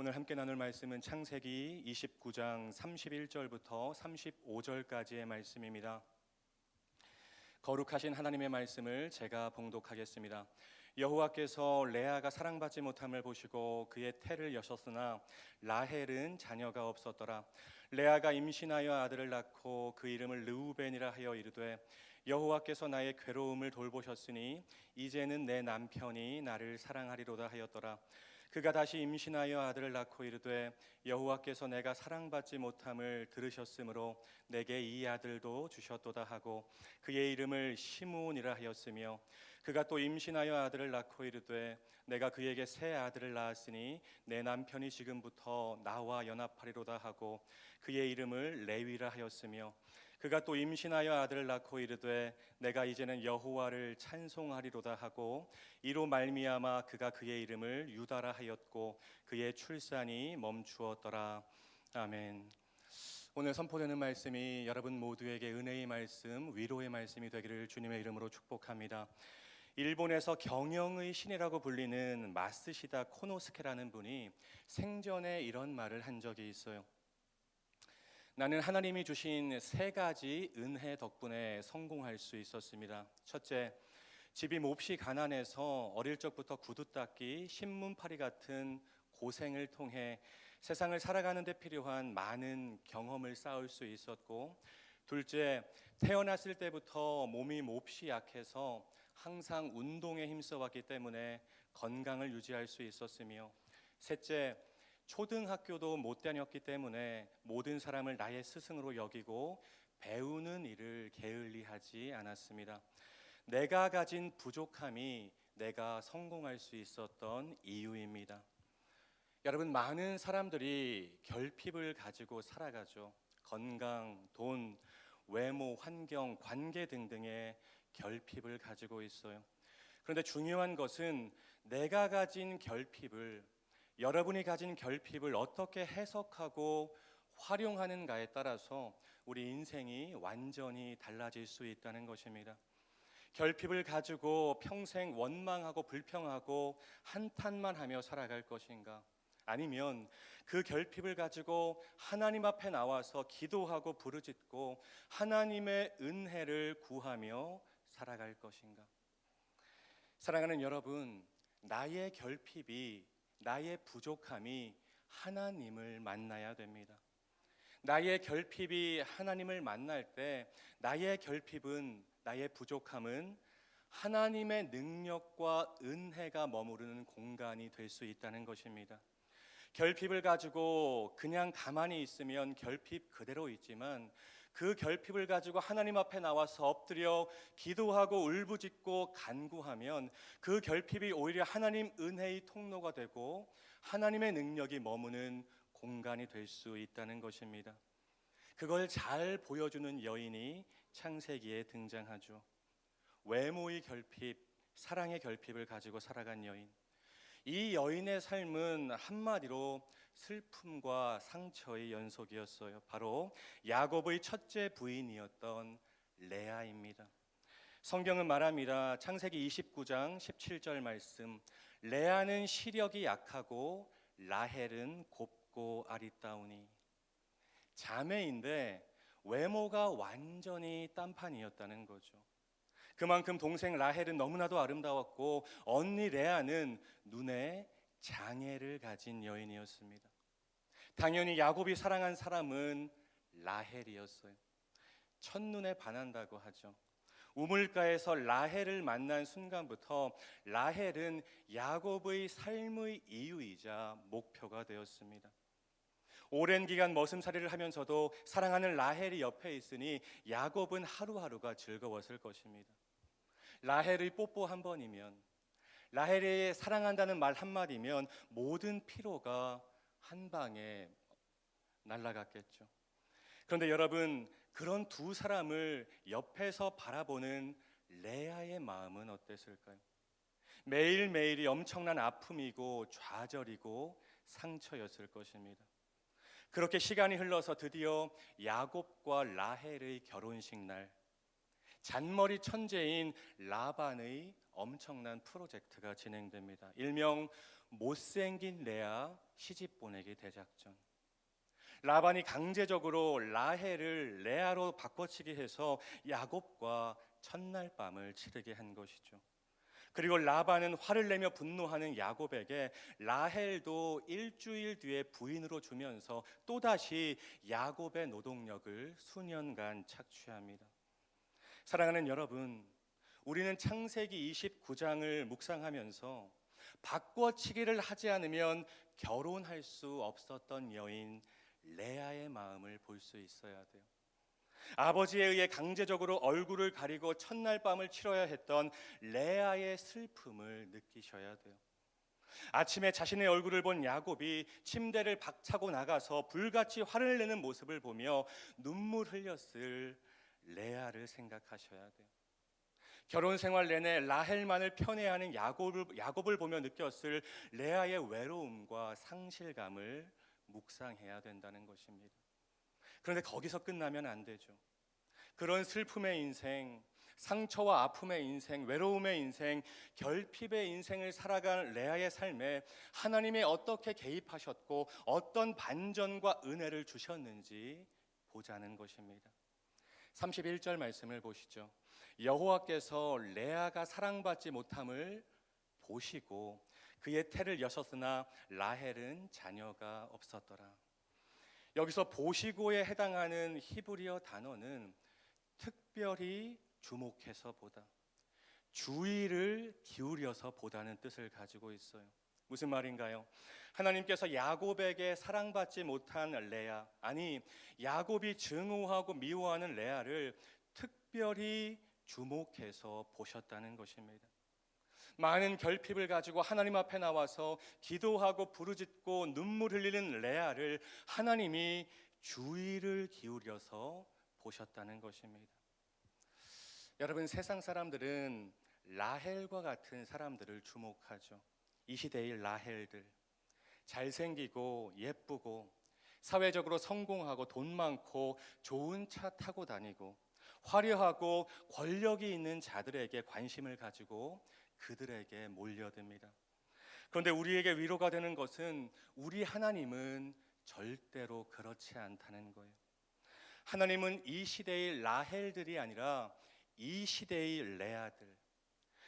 오늘 함께 나눌 말씀은 창세기 29장 31절부터 35절까지의 말씀입니다. 거룩하신 하나님의 말씀을 제가 봉독하겠습니다. 여호와께서 레아가 사랑받지 못함을 보시고 그의 태를 여셨으나 라헬은 자녀가 없었더라. 레아가 임신하여 아들을 낳고 그 이름을 르우벤이라 하여 이르되 여호와께서 나의 괴로움을 돌보셨으니 이제는 내 남편이 나를 사랑하리로다 하였더라. 그가 다시 임신하여 아들을 낳고 이르되 여호와께서 내가 사랑받지 못함을 들으셨으므로 내게 이 아들도 주셨도다 하고 그의 이름을 시므온이라 하였으며 그가 또 임신하여 아들을 낳고 이르되 내가 그에게 새 아들을 낳았으니 내 남편이 지금부터 나와 연합하리로다 하고 그의 이름을 레위라 하였으며 그가 또 임신하여 아들을 낳고 이르되 내가 이제는 여호와를 찬송하리로다 하고 이로 말미암아 그가 그의 이름을 유다라 하였고 그의 출산이 멈추었더라. 아멘. 오늘 선포되는 말씀이 여러분 모두에게 은혜의 말씀, 위로의 말씀이 되기를 주님의 이름으로 축복합니다. 일본에서 경영의 신이라고 불리는 마쓰시다 코노스케라는 분이 생전에 이런 말을 한 적이 있어요. 나는 하나님이 주신 세 가지 은혜 덕분에 성공할 수 있었습니다. 첫째, 집이 몹시 가난해서 어릴 적부터 구두 닦기, 신문팔이 같은 고생을 통해 세상을 살아가는 데 필요한 많은 경험을 쌓을 수 있었고, 둘째, 태어났을 때부터 몸이 몹시 약해서 항상 운동에 힘써왔기 때문에 건강을 유지할 수 있었으며, 셋째, 초등학교도 못 다녔기 때문에 모든 사람을 나의 스승으로 여기고 배우는 일을 게을리하지 않았습니다. 내가 가진 부족함이 내가 성공할 수 있었던 이유입니다. 여러분, 많은 사람들이 결핍을 가지고 살아가죠. 건강, 돈, 외모, 환경, 관계 등등의 결핍을 가지고 있어요. 그런데 중요한 것은 내가 가진 결핍을, 여러분이 가진 결핍을 어떻게 해석하고 활용하는가에 따라서 우리 인생이 완전히 달라질 수 있다는 것입니다. 결핍을 가지고 평생 원망하고 불평하고 한탄만 하며 살아갈 것인가? 아니면 그 결핍을 가지고 하나님 앞에 나와서 기도하고 부르짖고 하나님의 은혜를 구하며 살아갈 것인가? 사랑하는 여러분, 나의 결핍이, 나의 부족함이 하나님을 만나야 됩니다. 나의 결핍이 하나님을 만날 때 나의 결핍은, 나의 부족함은 하나님의 능력과 은혜가 머무르는 공간이 될 수 있다는 것입니다. 결핍을 가지고 그냥 가만히 있으면 결핍 그대로 있지만 그 결핍을 가지고 하나님 앞에 나와서 엎드려 기도하고 울부짖고 간구하면 그 결핍이 오히려 하나님 은혜의 통로가 되고 하나님의 능력이 머무는 공간이 될 수 있다는 것입니다. 그걸 잘 보여주는 여인이 창세기에 등장하죠. 외모의 결핍, 사랑의 결핍을 가지고 살아간 여인. 이 여인의 삶은 한마디로 슬픔과 상처의 연속이었어요. 바로 야곱의 첫째 부인이었던 레아입니다. 성경은 말합니다. 창세기 29장 17절 말씀, 레아는 시력이 약하고 라헬은 곱고 아리따우니. 자매인데 외모가 완전히 딴판이었다는 거죠. 그만큼 동생 라헬은 너무나도 아름다웠고 언니 레아는 눈에 장애를 가진 여인이었습니다. 당연히 야곱이 사랑한 사람은 라헬이었어요. 첫눈에 반한다고 하죠. 우물가에서 라헬을 만난 순간부터 라헬은 야곱의 삶의 이유이자 목표가 되었습니다. 오랜 기간 머슴살이를 하면서도 사랑하는 라헬이 옆에 있으니 야곱은 하루하루가 즐거웠을 것입니다. 라헬의 뽀뽀 한 번이면, 라헬의 사랑한다는 말 한마디면 모든 피로가 한 방에 날아갔겠죠. 그런데 여러분, 그런 두 사람을 옆에서 바라보는 레아의 마음은 어땠을까요? 매일매일이 엄청난 아픔이고 좌절이고 상처였을 것입니다. 그렇게 시간이 흘러서 드디어 야곱과 라헬의 결혼식 날, 잔머리 천재인 라반의 엄청난 프로젝트가 진행됩니다. 일명 못생긴 레아 시집 보내기 대작전. 라반이 강제적으로 라헬을 레아로 바꿔치기 해서 야곱과 첫날 밤을 치르게 한 것이죠. 그리고 라반은 화를 내며 분노하는 야곱에게 라헬도 일주일 뒤에 부인으로 주면서 또다시 야곱의 노동력을 수년간 착취합니다. 사랑하는 여러분, 우리는 창세기 29장을 묵상하면서 바꿔치기를 하지 않으면 결혼할 수 없었던 여인 레아의 마음을 볼 수 있어야 돼요. 아버지에 의해 강제적으로 얼굴을 가리고 첫날 밤을 치러야 했던 레아의 슬픔을 느끼셔야 돼요. 아침에 자신의 얼굴을 본 야곱이 침대를 박차고 나가서 불같이 화를 내는 모습을 보며 눈물 흘렸을 레아를 생각하셔야 돼요. 결혼 생활 내내 라헬만을 편애하는 야곱을 보며 느꼈을 레아의 외로움과 상실감을 묵상해야 된다는 것입니다. 그런데 거기서 끝나면 안 되죠. 그런 슬픔의 인생, 상처와 아픔의 인생, 외로움의 인생, 결핍의 인생을 살아간 레아의 삶에 하나님이 어떻게 개입하셨고 어떤 반전과 은혜를 주셨는지 보자는 것입니다. 31절 말씀을 보시죠. 여호와께서 레아가 사랑받지 못함을 보시고 그의 태를 여셨으나 라헬은 자녀가 없었더라. 여기서 보시고에 해당하는 히브리어 단어는 특별히 주목해서 보다, 주의를 기울여서 보다는 뜻을 가지고 있어요. 무슨 말인가요? 하나님께서 야곱에게 사랑받지 못한 레아, 아니 야곱이 증오하고 미워하는 레아를 특별히 주목해서 보셨다는 것입니다. 많은 결핍을 가지고 하나님 앞에 나와서 기도하고 부르짖고 눈물 흘리는 레아를 하나님이 주의를 기울여서 보셨다는 것입니다. 여러분, 세상 사람들은 라헬과 같은 사람들을 주목하죠. 이 시대의 라헬들, 잘생기고 예쁘고 사회적으로 성공하고 돈 많고 좋은 차 타고 다니고 화려하고 권력이 있는 자들에게 관심을 가지고 그들에게 몰려듭니다. 그런데 우리에게 위로가 되는 것은 우리 하나님은 절대로 그렇지 않다는 거예요. 하나님은 이 시대의 라헬들이 아니라 이 시대의 레아들,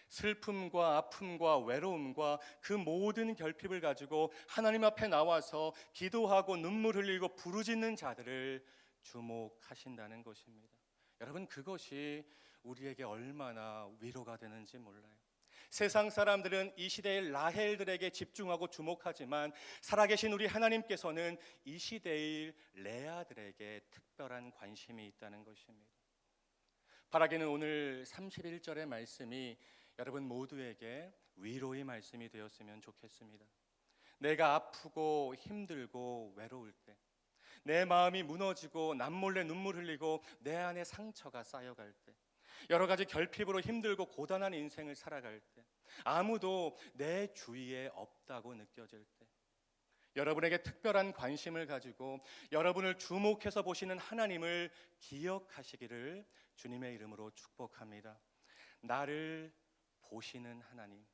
슬픔과 아픔과 외로움과 그 모든 결핍을 가지고 하나님 앞에 나와서 기도하고 눈물 흘리고 부르짖는 자들을 주목하신다는 것입니다. 여러분, 그것이 우리에게 얼마나 위로가 되는지 몰라요. 세상 사람들은 이 시대의 라헬들에게 집중하고 주목하지만 살아계신 우리 하나님께서는 이 시대의 레아들에게 특별한 관심이 있다는 것입니다. 바라기는 오늘 31절의 말씀이 여러분 모두에게 위로의 말씀이 되었으면 좋겠습니다. 내가 아프고 힘들고 외로울 때, 내 마음이 무너지고 남몰래 눈물 흘리고 내 안에 상처가 쌓여갈 때, 여러 가지 결핍으로 힘들고 고단한 인생을 살아갈 때, 아무도 내 주위에 없다고 느껴질 때, 여러분에게 특별한 관심을 가지고 여러분을 주목해서 보시는 하나님을 기억하시기를 주님의 이름으로 축복합니다. 나를 보시는 하나님,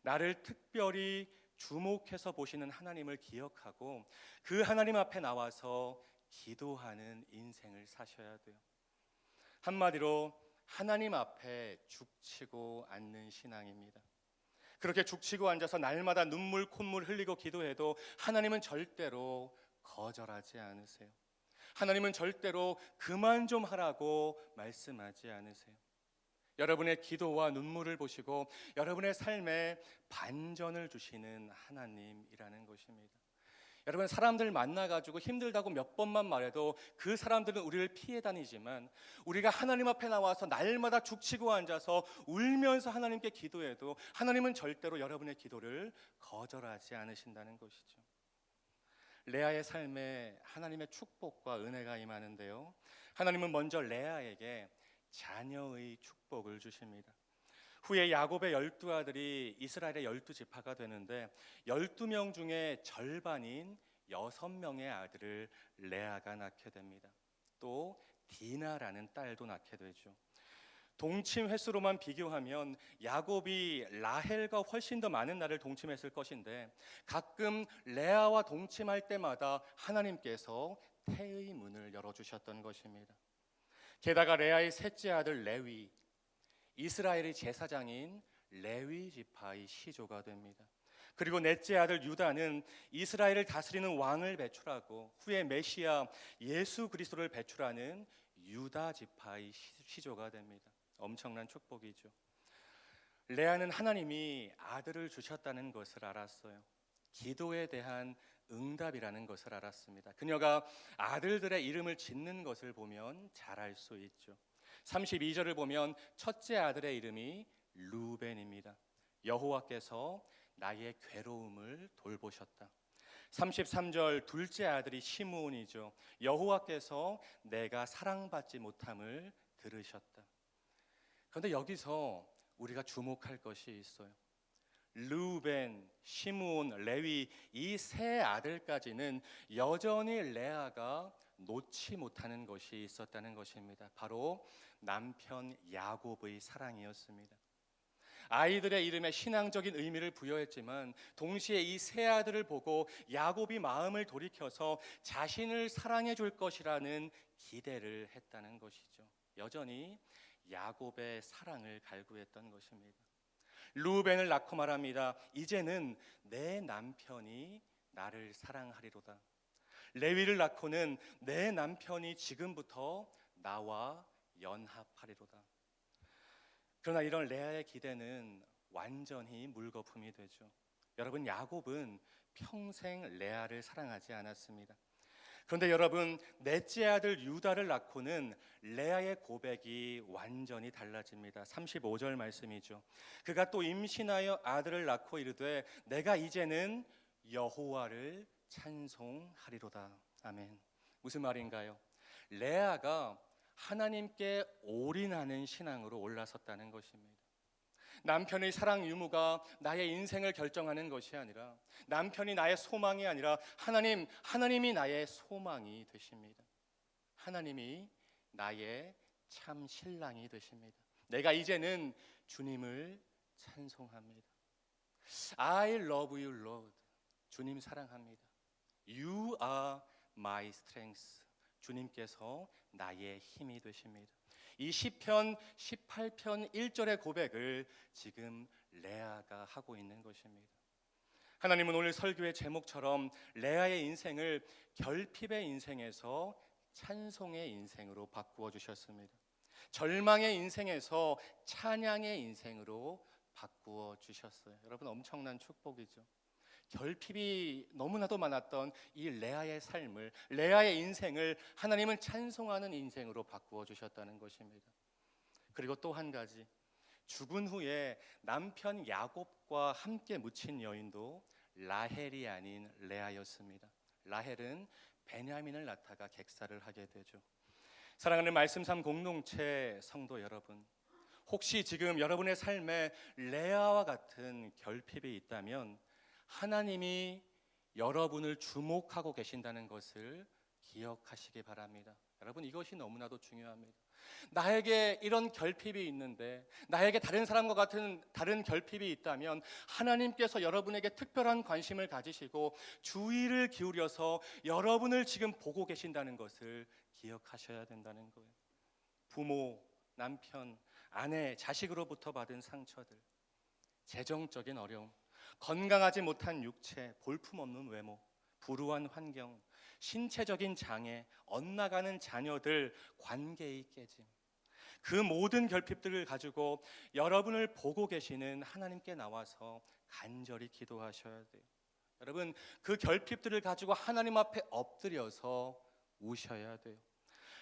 나를 특별히 주목해서 보시는 하나님을 기억하고 그 하나님 앞에 나와서 기도하는 인생을 사셔야 돼요. 한마디로 하나님 앞에 죽치고 앉는 신앙입니다. 그렇게 죽치고 앉아서 날마다 눈물 콧물 흘리고 기도해도 하나님은 절대로 거절하지 않으세요. 하나님은 절대로 그만 좀 하라고 말씀하지 않으세요. 여러분의 기도와 눈물을 보시고 여러분의 삶에 반전을 주시는 하나님이라는 것입니다. 여러분, 사람들 만나가지고 힘들다고 몇 번만 말해도 그 사람들은 우리를 피해 다니지만 우리가 하나님 앞에 나와서 날마다 죽치고 앉아서 울면서 하나님께 기도해도 하나님은 절대로 여러분의 기도를 거절하지 않으신다는 것이죠. 레아의 삶에 하나님의 축복과 은혜가 임하는데요, 하나님은 먼저 레아에게 자녀의 축복을 주십니다. 후에 야곱의 12아들이 이스라엘의 12지파가 되는데 12명 중에 절반인 6명의 아들을 레아가 낳게 됩니다. 또 디나라는 딸도 낳게 되죠. 동침 횟수로만 비교하면 야곱이 라헬과 훨씬 더 많은 날을 동침했을 것인데 가끔 레아와 동침할 때마다 하나님께서 태의 문을 열어주셨던 것입니다. 게다가 레아의 셋째 아들 레위, 이스라엘의 제사장인 레위 지파의 시조가 됩니다. 그리고 넷째 아들 유다는 이스라엘을 다스리는 왕을 배출하고 후에 메시아 예수 그리스도를 배출하는 유다 지파의 시조가 됩니다. 엄청난 축복이죠. 레아는 하나님이 아들을 주셨다는 것을 알았어요. 기도에 대한 응답이라는 것을 알았습니다. 그녀가 아들들의 이름을 짓는 것을 보면 잘 알 수 있죠. 32절을 보면 첫째 아들의 이름이 루벤입니다. 여호와께서 나의 괴로움을 돌보셨다. 33절 둘째 아들이 시므온이죠. 여호와께서 내가 사랑받지 못함을 들으셨다. 그런데 여기서 우리가 주목할 것이 있어요. 르우벤, 시므온, 레위 이 세 아들까지는 여전히 레아가 놓지 못하는 것이 있었다는 것입니다. 바로 남편 야곱의 사랑이었습니다. 아이들의 이름에 신앙적인 의미를 부여했지만 동시에 이 세 아들을 보고 야곱이 마음을 돌이켜서 자신을 사랑해 줄 것이라는 기대를 했다는 것이죠. 여전히 야곱의 사랑을 갈구했던 것입니다. 루벤을 낳고 말합니다. 이제는 내 남편이 나를 사랑하리로다. 레위를 낳고는 내 남편이 지금부터 나와 연합하리로다. 그러나 이런 레아의 기대는 완전히 물거품이 되죠. 여러분, 야곱은 평생 레아를 사랑하지 않았습니다. 그런데 여러분, 넷째 아들 유다를 낳고는 레아의 고백이 완전히 달라집니다. 35절 말씀이죠. 그가 또 임신하여 아들을 낳고 이르되 내가 이제는 여호와를 찬송하리로다. 아멘. 무슨 말인가요? 레아가 하나님께 올인하는 신앙으로 올라섰다는 것입니다. 남편의 사랑 유무가 나의 인생을 결정하는 것이 아니라, 남편이 나의 소망이 아니라 하나님이 나의 소망이 되십니다. 하나님이 나의 참 신랑이 되십니다. 내가 이제는 주님을 찬송합니다. I love you, Lord. 주님 사랑합니다. You are my strength. 주님께서 나의 힘이 되십니다. 이 시편 18편 1절의 고백을 지금 레아가 하고 있는 것입니다. 하나님은 오늘 설교의 제목처럼 레아의 인생을 결핍의 인생에서 찬송의 인생으로 바꾸어 주셨습니다. 절망의 인생에서 찬양의 인생으로 바꾸어 주셨어요. 여러분, 엄청난 축복이죠. 결핍이 너무나도 많았던 이 레아의 삶을, 레아의 인생을 하나님은 찬송하는 인생으로 바꾸어 주셨다는 것입니다. 그리고 또 한 가지, 죽은 후에 남편 야곱과 함께 묻힌 여인도 라헬이 아닌 레아였습니다. 라헬은 베냐민을 낳다가 객사를 하게 되죠. 사랑하는 말씀 삶 공동체 성도 여러분, 혹시 지금 여러분의 삶에 레아와 같은 결핍이 있다면 하나님이 여러분을 주목하고 계신다는 것을 기억하시기 바랍니다. 여러분, 이것이 너무나도 중요합니다. 나에게 이런 결핍이 있는데, 나에게 다른 사람과 같은 다른 결핍이 있다면 하나님께서 여러분에게 특별한 관심을 가지시고 주의를 기울여서 여러분을 지금 보고 계신다는 것을 기억하셔야 된다는 거예요. 부모, 남편, 아내, 자식으로부터 받은 상처들, 재정적인 어려움, 건강하지 못한 육체, 볼품없는 외모, 불우한 환경, 신체적인 장애, 엇나가는 자녀들, 관계의 깨짐, 그 모든 결핍들을 가지고 여러분을 보고 계시는 하나님께 나와서 간절히 기도하셔야 돼요. 여러분, 그 결핍들을 가지고 하나님 앞에 엎드려서 우셔야 돼요.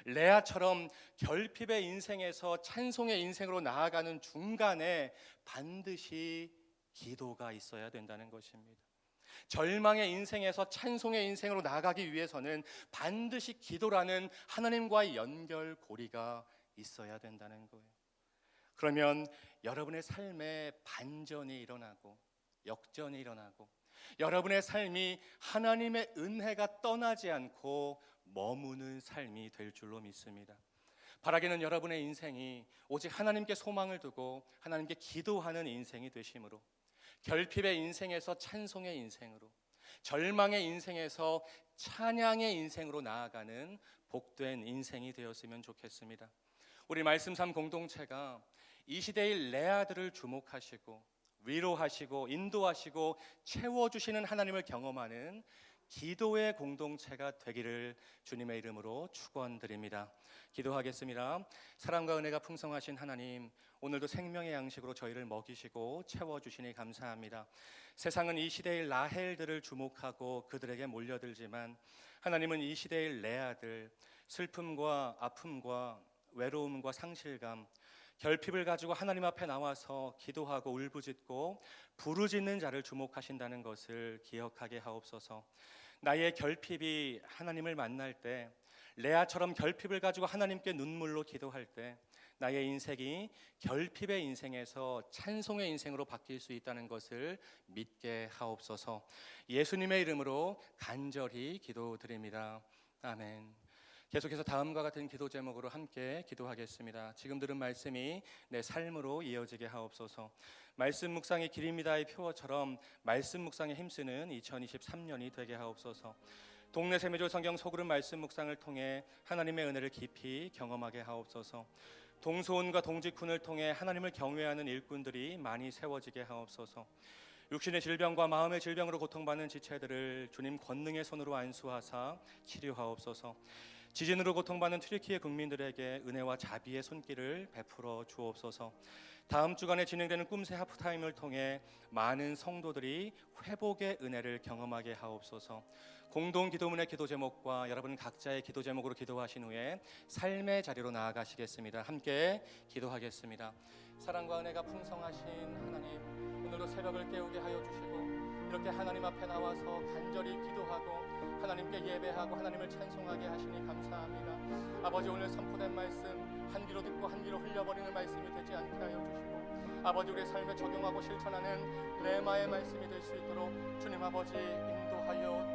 레아처럼 결핍의 인생에서 찬송의 인생으로 나아가는 중간에 반드시 기도가 있어야 된다는 것입니다. 절망의 인생에서 찬송의 인생으로 나아가기 위해서는 반드시 기도라는 하나님과의 연결고리가 있어야 된다는 거예요. 그러면 여러분의 삶에 반전이 일어나고 역전이 일어나고 여러분의 삶이 하나님의 은혜가 떠나지 않고 머무는 삶이 될 줄로 믿습니다. 바라기는 여러분의 인생이 오직 하나님께 소망을 두고 하나님께 기도하는 인생이 되심으로, 결핍의 인생에서 찬송의 인생으로, 절망의 인생에서 찬양의 인생으로 나아가는 복된 인생이 되었으면 좋겠습니다. 우리 말씀 삶 공동체가 이 시대의 레아들을 주목하시고 위로하시고 인도하시고 채워주시는 하나님을 경험하는 기도의 공동체가 되기를 주님의 이름으로 축원드립니다. 기도하겠습니다. 사랑과 은혜가 풍성하신 하나님, 오늘도 생명의 양식으로 저희를 먹이시고 채워주시니 감사합니다. 세상은 이 시대의 라헬들을 주목하고 그들에게 몰려들지만 하나님은 이 시대의 레아들, 슬픔과 아픔과 외로움과 상실감, 결핍을 가지고 하나님 앞에 나와서 기도하고 울부짖고 부르짖는 자를 주목하신다는 것을 기억하게 하옵소서. 나의 결핍이 하나님을 만날 때, 레아처럼 결핍을 가지고 하나님께 눈물로 기도할 때 나의 인생이 결핍의 인생에서 찬송의 인생으로 바뀔 수 있다는 것을 믿게 하옵소서. 예수님의 이름으로 간절히 기도드립니다. 아멘. 계속해서 다음과 같은 기도 제목으로 함께 기도하겠습니다. 지금 들은 말씀이 내 삶으로 이어지게 하옵소서. 말씀 묵상의 길입니다의 표어처럼 말씀 묵상에 힘쓰는 2023년이 되게 하옵소서. 동네 세미조 성경 소그룹 말씀 묵상을 통해 하나님의 은혜를 깊이 경험하게 하옵소서. 동소원과 동직훈을 통해 하나님을 경외하는 일꾼들이 많이 세워지게 하옵소서. 육신의 질병과 마음의 질병으로 고통받는 지체들을 주님 권능의 손으로 안수하사 치료하옵소서. 지진으로 고통받는 튀르키예 국민들에게 은혜와 자비의 손길을 베풀어 주옵소서. 다음 주간에 진행되는 꿈새 하프타임을 통해 많은 성도들이 회복의 은혜를 경험하게 하옵소서. 공동 기도문의 기도 제목과 여러분 각자의 기도 제목으로 기도하신 후에 삶의 자리로 나아가시겠습니다. 함께 기도하겠습니다. 사랑과 은혜가 풍성하신 하나님, 오늘도 새벽을 깨우게 하여 주시고 이렇게 하나님 앞에 나와서 간절히 기도하고 하나님께 예배하고 하나님을 찬송하게 하시니 감사합니다. 아버지, 오늘 선포된 말씀 한 귀로 듣고 한 귀로 흘려버리는 말씀이 되지 않게 하여 주시고 아버지, 우리의 삶에 적용하고 실천하는 레마의 말씀이 될 수 있도록 주님 아버지 인도하여